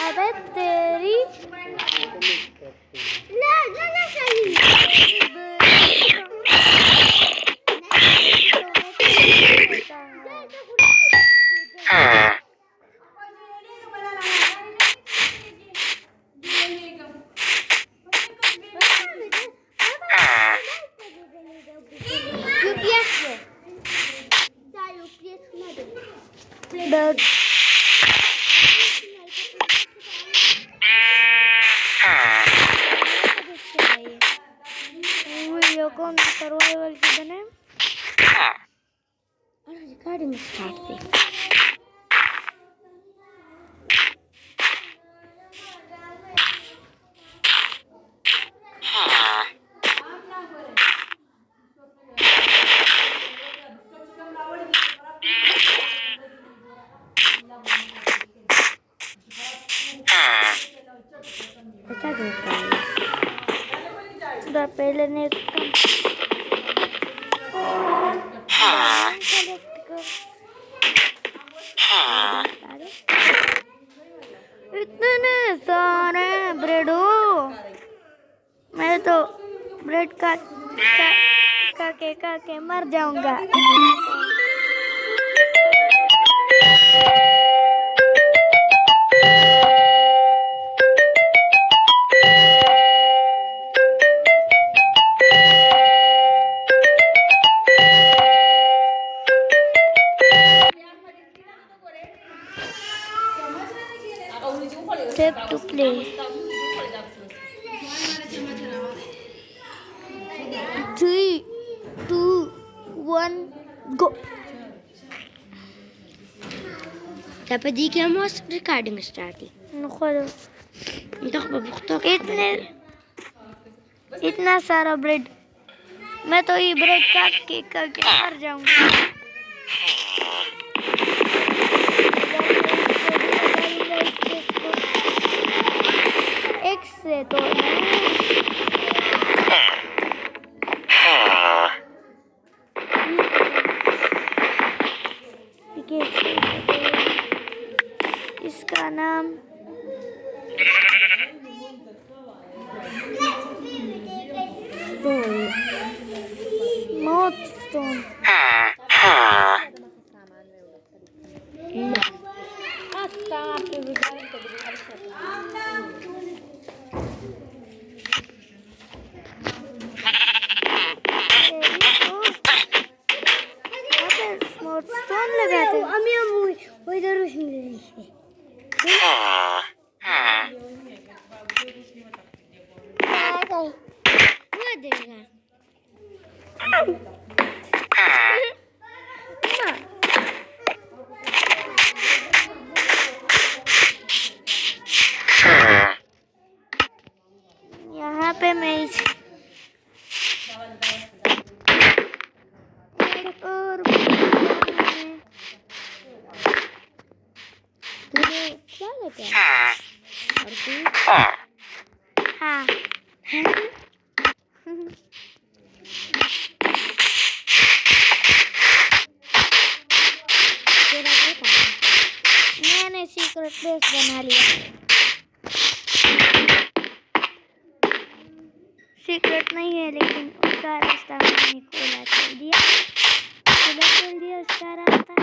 अबे तेरी ना ना ना सही कौन सर्वाइवल की बने और रिकॉर्डिंग स्टार्ट थी अच्छा देखा है पहले ने इतने सारे ब्रेड हो मैं तो ब्रेड का के मर जाऊंगा Save to play. 3, 2, 1, go. Dapat di kaya mo recording starting. इतना सारा ब्रेड मैं तो ये ब्रेड काट के मर जाऊंगा एक से तो इसका नाम मौत स्टोन स्टोन लगाते अम्मी वो इधर रोशनी यहाँ पे मैं और तूने क्या लेके और तू हाँ मैंने सीक्रेट बेस बना लिया सीक्रेट नहीं है लेकिन उसका रास्ता मैंने खोल दिया उसका रास्ता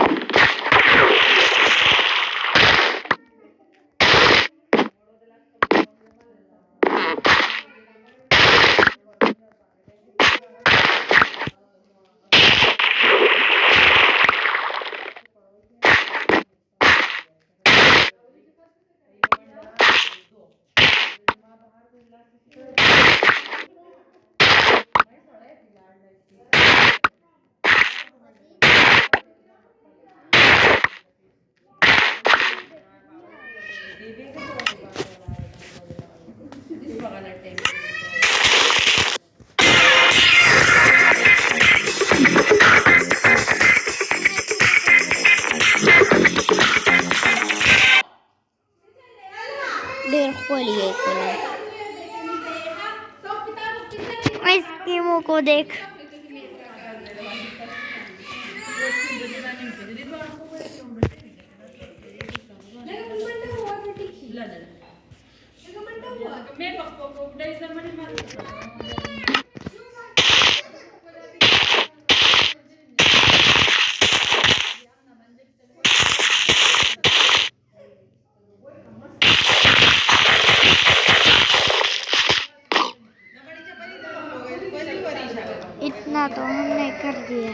खोलिए इसकी मुंह को देख इतना तो हमने कर दिया।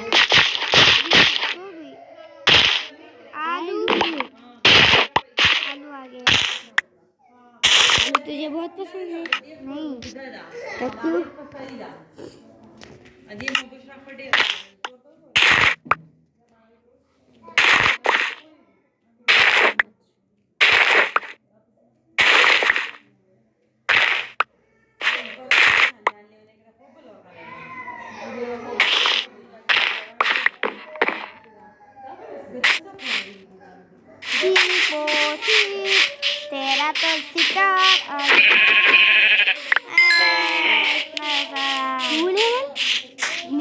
आलू आलू आ गया। आलू तुझे बहुत पसंद है? नहीं तो क्यों? तेरा तो शिकार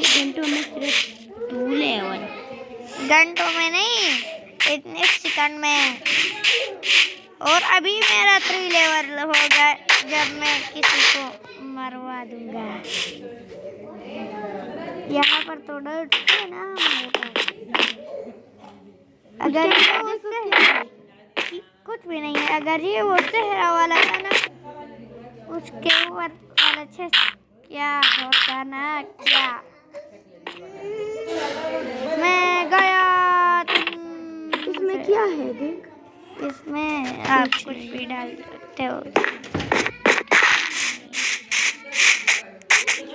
घंटों में सिर्फ 2 लेवल। घंटों में नहीं, इतने सेकंड में। और अभी मेरा 3 लेवल होगा जब मैं किसी को मरवा दूंगा। यहाँ पर तो डर है ना हमारे पास। अगर ये उससे कुछ भी नहीं है, अगर ये वो सेहरा वाला था ना, उसके ऊपर वाला चेस्ट क्या होता ना, क्या मैं गया। इसमें क्या है देख? इसमें आप कुछ भी डाल सकते हो।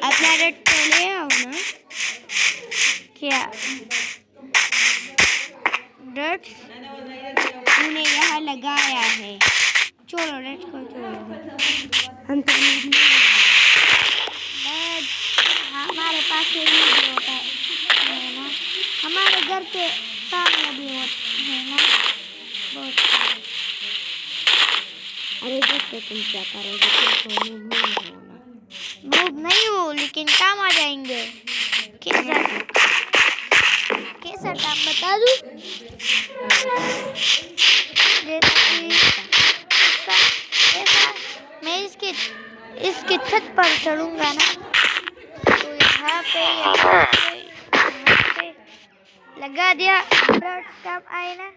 अपना रेड तो ले आओ ना। क्या डर्ट तूने यहाँ लगाया है। छोड़ो रेड को, छोड़ो। हम तो हमारे पास ये भी होता है ना, हमारे घर के सामने भी होता है ना बहुत। अरे देखो तुम क्या करोगे, नूब नहीं हो लेकिन काम आ जाएंगे। कैसा कैसा काम बता दूं? जैसा कि ऐसा मैं इसके छत पर चढ़ूंगा ना, तो यहाँ पे लगा दिया, बर्ड्स काम आए ना।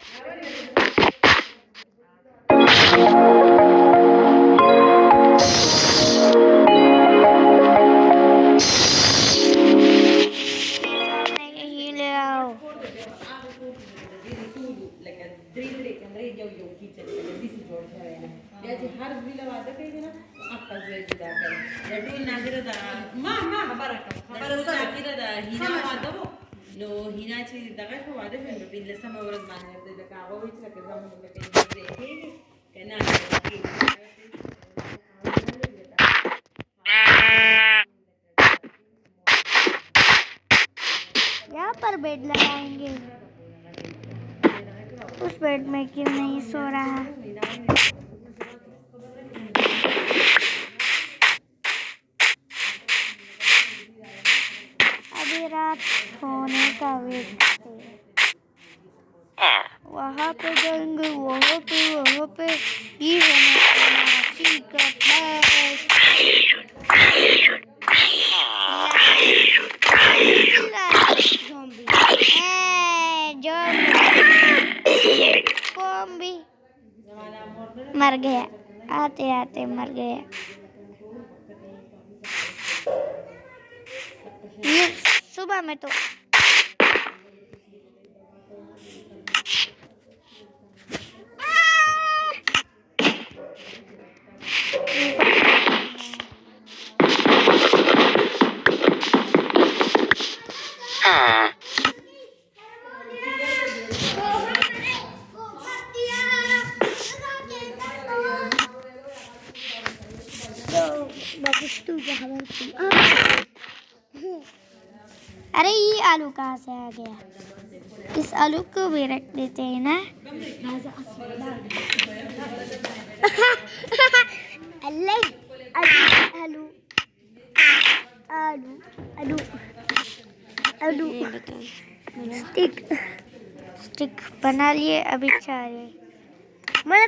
No, hinachi daga ko wada fe bin la sama wala man ne da ka go wich la ka zamu ne ke kana यहाँ पर बेड लगाएंगे। उस बेड में क्यों नहीं सो रहा? अभी रात होने का वेट है। वहाँ पे जाएंगे, वहाँ पे ये होना सीक्रेट बस। ज़ॉम्बी मर गया, आते आते मर गया। ये सुबह में तो अरे ये आलू कहाँ से आ गया? इस आलू को भी रख देते हैं ना। आलू आलू आलू आलू स्टिक बना लिए। अभी चाहे मैं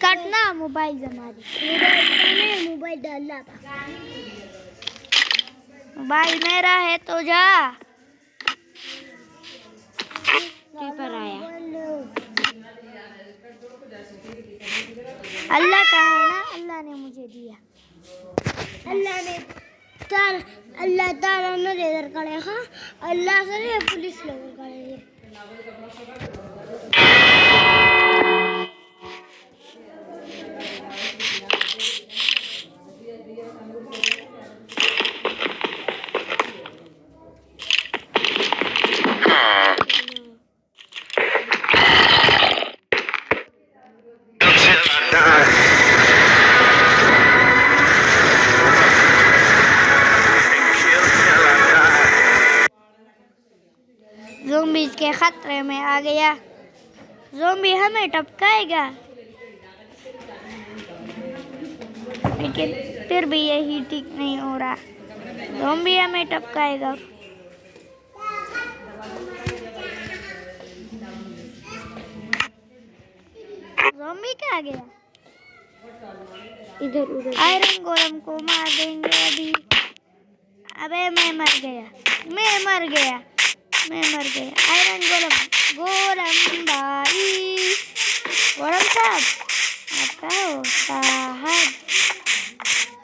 कटना मोबाइल हमारी मोबाइल डाला था मोबाइल मेरा है तो जा कीपर आया अल्लाह का है ना अल्लाह ने मुझे दिया अल्लाह ताला ने इधर करे हाँ अल्लाह से नहीं पुलिस लोग करेंगे ज़ोंबीज़ के खतरे में आ गया ज़ोंबी हमें टपकाएगा लेकिन फिर भी यही ठीक नहीं हो रहा ज़ोंबी हमें टपकाएगा ज़ोंबी क्या गया इधर उधर आयरन गोलम को मार देंगे अभी अबे मैं मर गया आयरन गोलम भाई गोलम साहब आप कहाँ हो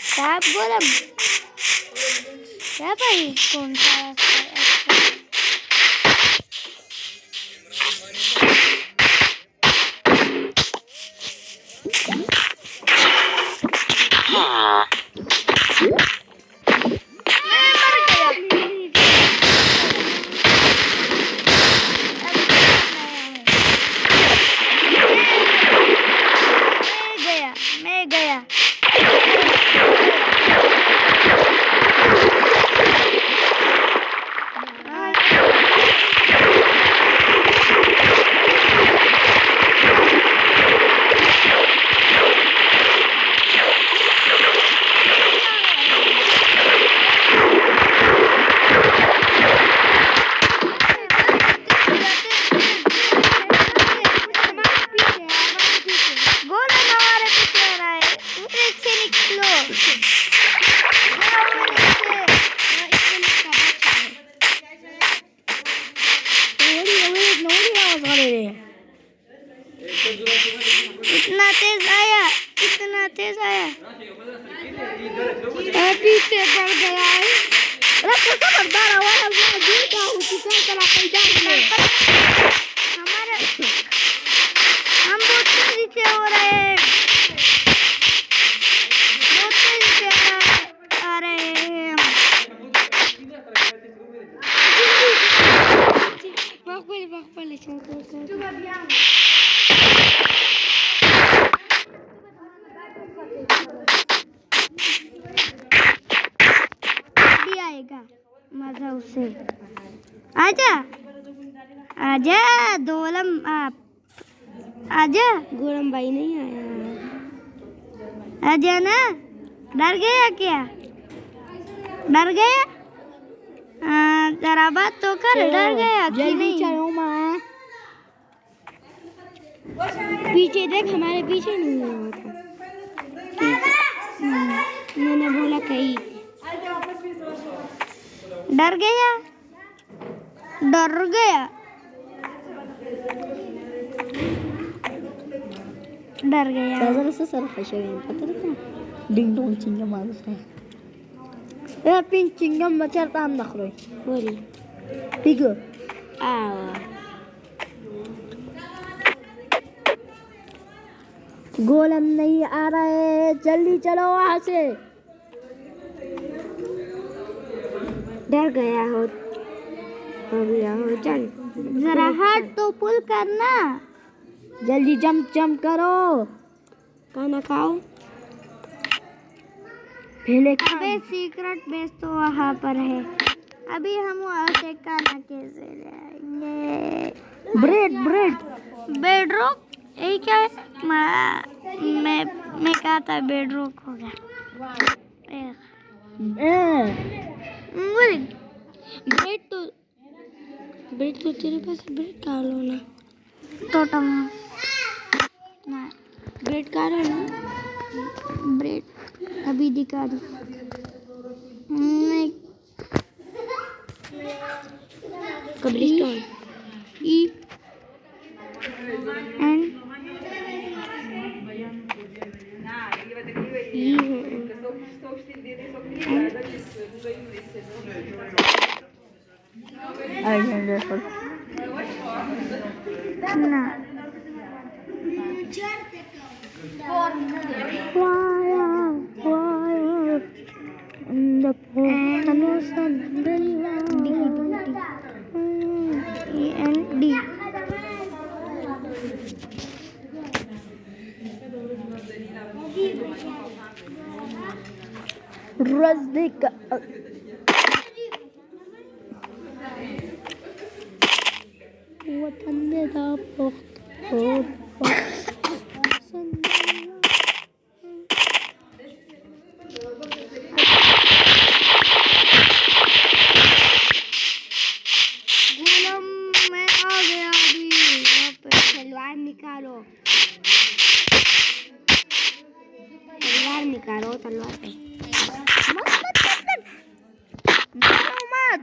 साहब गोलम क्या भाई कौन सा मैं गया इतना तेज आया पीछे पड़ गया है हमारे हम बहुत तेजी से हो रहे हैं आ रहे हैं भी आएगा मजा उसे आजा आजा दोलम आप आजा गोलम भाई नहीं आया आजा ना डर गया क्या डर गया जरा बात तो कर डर गया कि नहीं चलो माँ पीछे देख हमारे पीछे नहीं हुआ था मैंने बोला कहीं डर गया जरा सर फशेन पता नहीं डिंग डोंग चिंगम मारूस है या पिंग चिंगम मचर ताम नखरोय बोली पिगो गोलम नहीं आ रहा है जल्दी चलो वहां से डर गया हो चल जरा हाथ तो पुल करना जल्दी जंप करो खाना खाओ पहले अबे सीक्रेट बेस तो वहाँ पर है अभी हम वहाँ से खाना कैसे लाएंगे बेडरूम यही क्या है मैं कहा था बेडरूम होगा ब्रेड तो तेरे पास ब्रेड डालो ना। टोटम ना ब्रेड खा रहे ना? ब्रेड अभी दिखा दी नहीं कब्रिस्तान ई एंड ना डी रज़े का वतन दा गुलाम मैं आ गया अभी यहाँ पे तलवार निकालो तलवार पे मत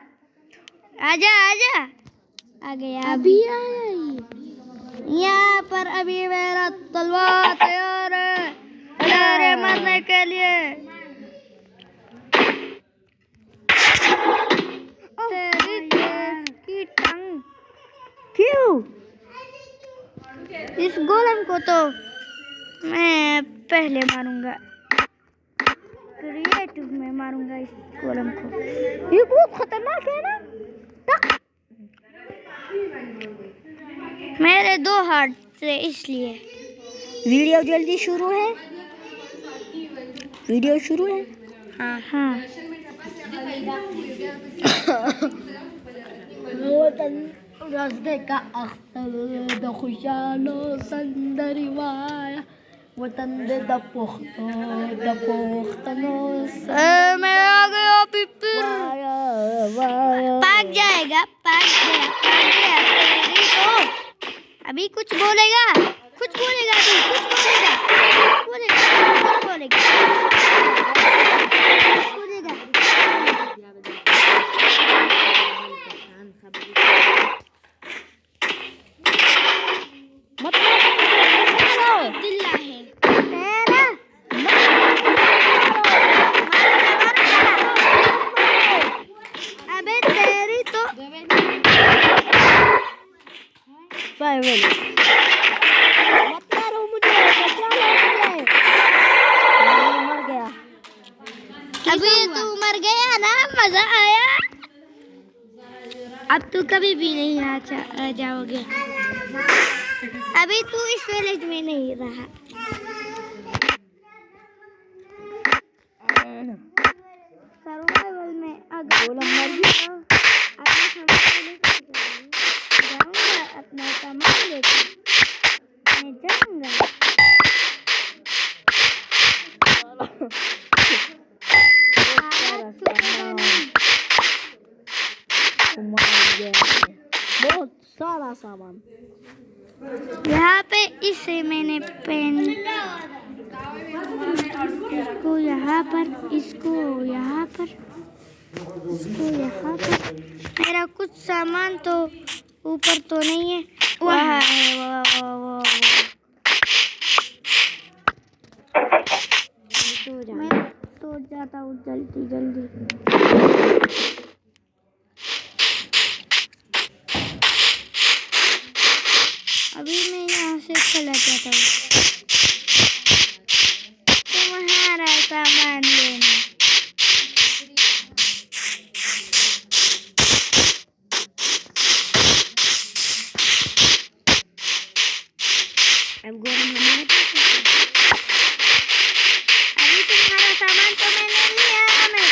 आजा आजा आ गया अभी आया ही यहाँ पर अभी मेरा तलवार तैयार है मरने के लिए तेरी की टंग क्यों इस गोलम को तो मैं पहले मारूंगा क्रिएटिव में मारूंगा इस गोलम को ये बहुत खतरनाक है ना मेरे 2 हार्ट से इसलिए वीडियो जल्दी शुरू है हाँ हाँ वतन रज़े का अख्तर द खुशालो संदरिवाया वतन दे द पुख्तनो मैं आ गया पिपर वाया वाया भाग जाएगा भाग गया तेरी तो अभी कुछ बोलेगा अभी कुछ बोलेगा दिल्ला है तेरा अबे तेरी तो फाइनल मत मारो मुझे बचा लो मुझे मैं मर गया अभी तू मर गया ना मजा आया अब तू कभी भी नहीं आ जाओगे अभी तू इस विलेज में नहीं रहा सर्वाइवल में अगर गोलम मर गया अभी जाऊंगा अपना सामान लेकर मैं जाऊंगा बहुत सारा सामान यहाँ पे इसे मैंने पेन इसको यहाँ पर इसको यहाँ पर मेरा कुछ सामान तो ऊपर तो नहीं है वहाँ है वो मैं सो जाता हूँ जल्दी जल्दी अभी मैं यहाँ से चला जाता हूँ तुम्हारा सामान लेना अब गोलम हमारे पास है। अभी तुम्हारा सामान तो मैंने लिया मैं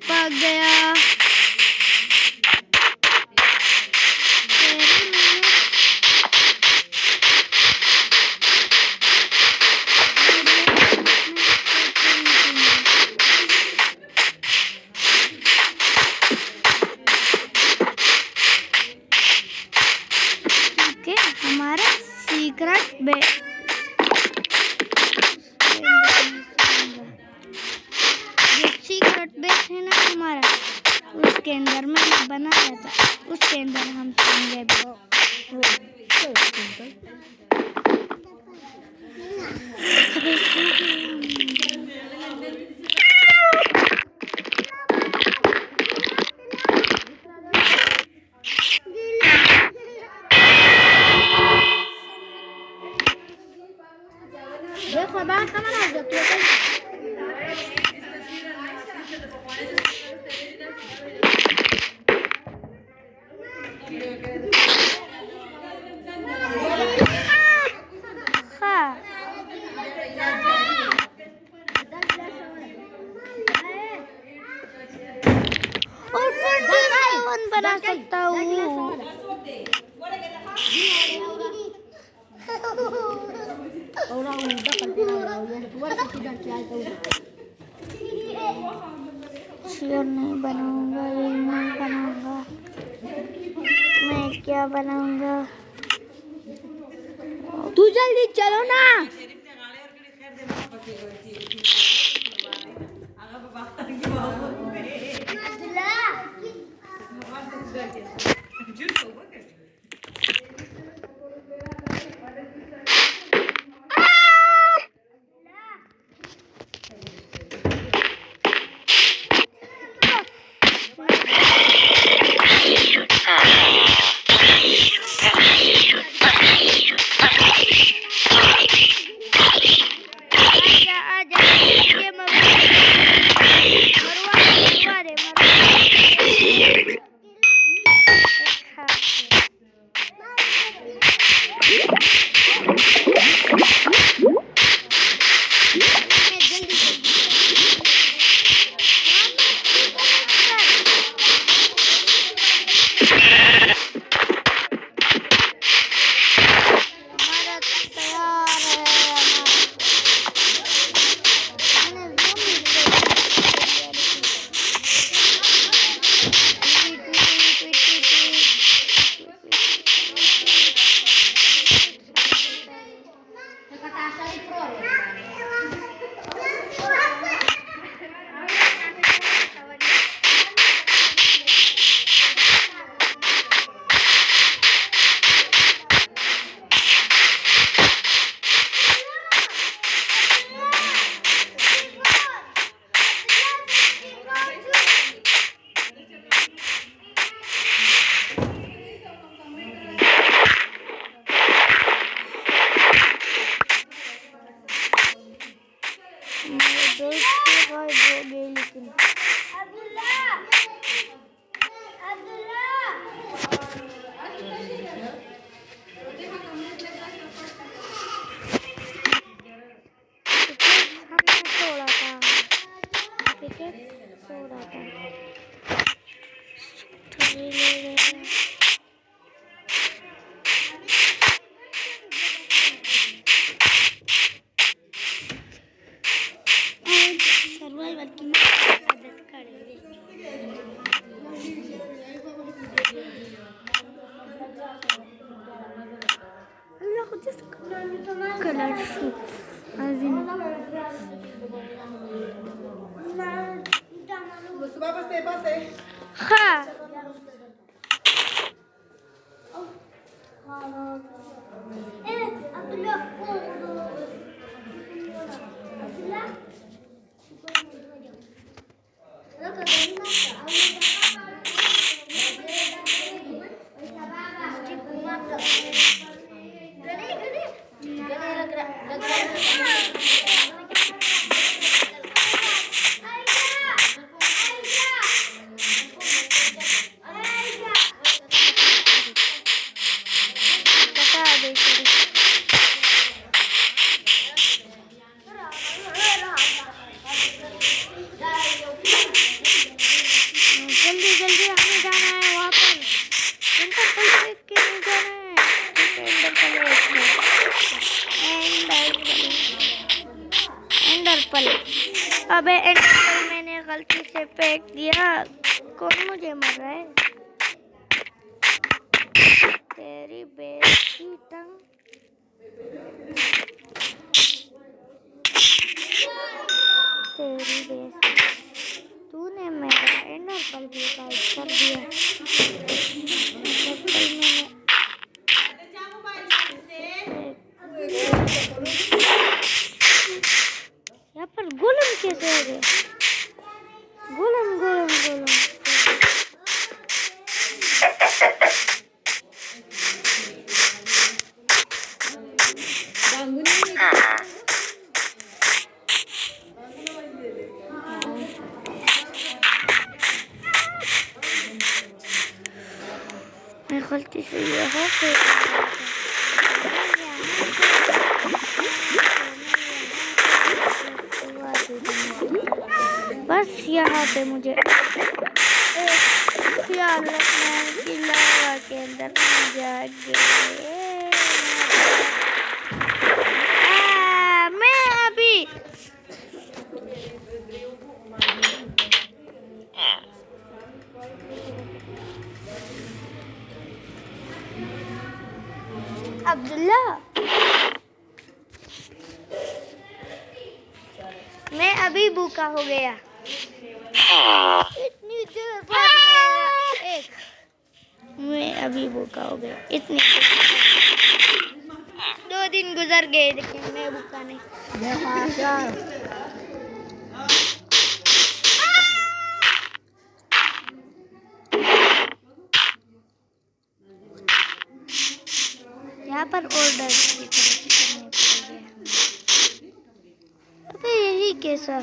पक गया तेरी मैंने के अंदर मैंने बनाया था, उसके अंदर हम सोएंगे भी। अबे सो गए देखो बात कमरा हो जाती है हाँ। और 27 बना सकता हूँ। और उल्टा करते रहो ये तुम्हारे किसी का क्या है शेयर नहीं बनाऊंगा, ये नहीं बनाऊंगा। मैं क्या बनाऊंगा? तू जल्दी चलो ना आजा आजा, ये मरवा दे। हमारा तैयार है। मेरे दोस्त के गायब हो गए, लेकिन हमने तोड़ा था, विकेट तोड़ा था। ले गए। सर्वाइवल की मदद करेंगे। अल्लाह को जिस कलर शू अजीम हाँ बता दे जल्दी जल्दी हमें जाना है वहाँ पर। इंटरपल देख के नहीं जाना है। इंटरपल अबे इंटरपल मैंने गलती से फेंक दिया। कौन मुझे मर रहा है? तेरी बेटी टंग। तेरी बेटी तूने मेरा सर्कल भी गाइड कर दिया। सर्कल मैंने यहाँ पर गोलम कैसे आ गया? गोलम गोलम गोलम मैं गलती से यहाँ पे बस यहाँ पे मुझे एक ख्याल रखना है कि लावा के अंदर न जाके मैं अभी अब्दुल्ला मैं अभी भूखा हो गया। इतनी देर बाद मैं अभी भूखा हो गया। इतनी देर 2 दिन गुजर गए लेकिन मैं भूखा नहीं। यहाँ पर ऑर्डर करने पड़ेंगे। अबे यही कैसा